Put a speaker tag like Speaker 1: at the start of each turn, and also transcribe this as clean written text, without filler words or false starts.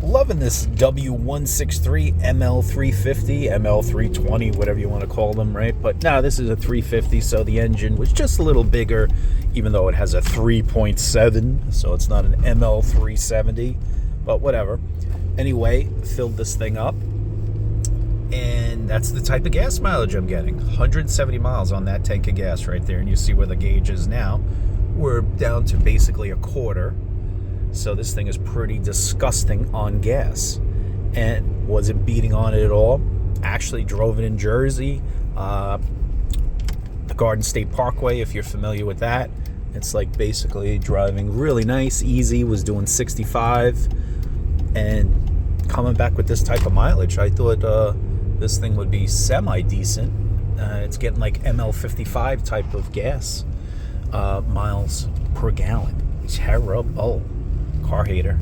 Speaker 1: Loving this W163 ML350, ML320, whatever you want to call them, right? But now this is a 350, so the engine was just a little bigger, even though it has a 3.7, so it's not an ML370, but whatever. Anyway, filled this thing up, and that's the type of gas mileage I'm getting. 170 miles on that tank of gas right there, and you see where the gauge is now. We're down to basically a quarter. So this thing is pretty disgusting on gas, and wasn't beating on it at all. Actually drove it in Jersey, the Garden State Parkway, if you're familiar with that. It's like basically driving really nice, easy, was doing 65, and coming back with this type of mileage. I thought this thing would be semi-decent. It's getting like ML55 type of gas miles per gallon. Terrible. Car hater.